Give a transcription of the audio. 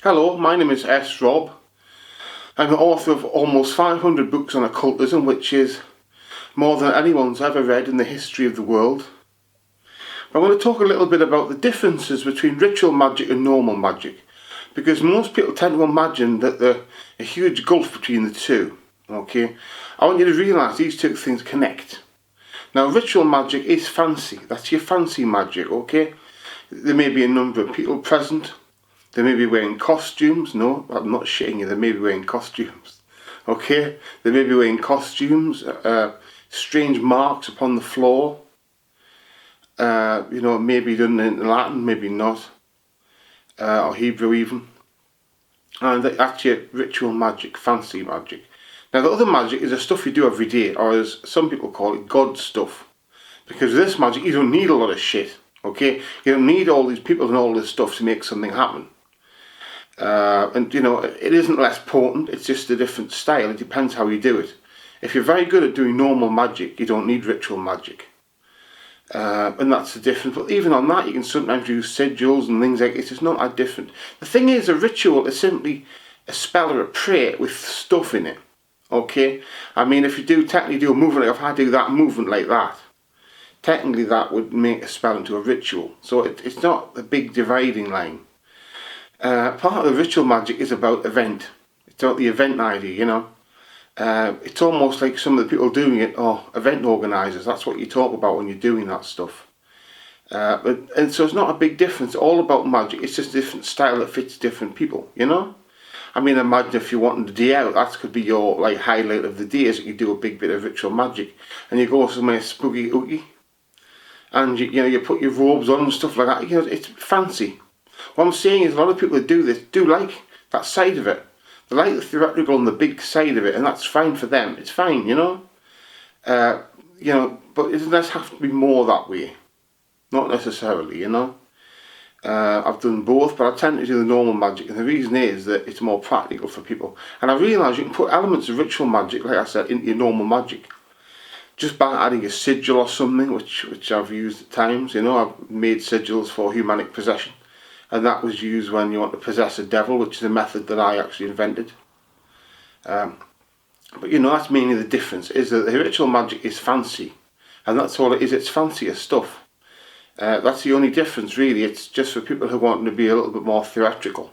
Hello, my name is S Rob. I'm the author of almost 500 books on occultism, which is more than anyone's ever read in the history of the world. I want to talk a little bit about the differences between ritual magic and normal magic, because most people tend to imagine that there's a huge gulf between the two. Okay, I want you to realise these two things connect. Now, ritual magic is fancy. That's your fancy magic, okay? There may be a number of people present. They may be wearing costumes. No, I'm not shitting you. They may be wearing costumes. Okay? They may be wearing costumes. Strange marks upon the floor. Maybe done in Latin, maybe not. Or Hebrew even. And that's your ritual magic, fancy magic. Now, the other magic is the stuff you do every day, or as some people call it, God stuff. Because with this magic, you don't need a lot of shit, okay? You don't need all these people and all this stuff to make something happen. It isn't less potent, it's just a different style. It depends how you do it. If you're very good at doing normal magic, you don't need ritual magic. And that's the difference. But even on that, you can sometimes use sigils and things like it. It's not that different. The thing is, a ritual is simply a spell or a prayer with stuff in it. Okay? I mean, if you technically do a movement, like if I do that movement like that, technically that would make a spell into a ritual. So it's not a big dividing line. Part of the ritual magic is about event. It's about the event idea, you know. It's almost like some of the people doing it are event organisers. That's what you talk about when you're doing that stuff. And so it's not a big difference. It's all about magic. It's just a different style that fits different people, you know. I mean, imagine if you're wanting the day out, that could be your highlight of the day, is that you do a big bit of ritual magic and you go somewhere spooky ooky and you put your robes on and stuff like that. You know, it's fancy. What I'm saying is a lot of people that do this do like that side of it. They like the theatrical and the big side of it, and that's fine for them. It's fine, you know. But it doesn't have to be more that way. Not necessarily, you know. I've done both, but I tend to do the normal magic, and the reason is that it's more practical for people. And I realise you can put elements of ritual magic, like I said, into your normal magic. Just by adding a sigil or something, which I've used at times, you know. I've made sigils for humanic possession. And that was used when you want to possess a devil, which is a method that I actually invented. But that's mainly the difference, is that the ritual magic is fancy. And that's all it is, it's fancier stuff. That's the only difference, really. It's just for people who want to be a little bit more theatrical.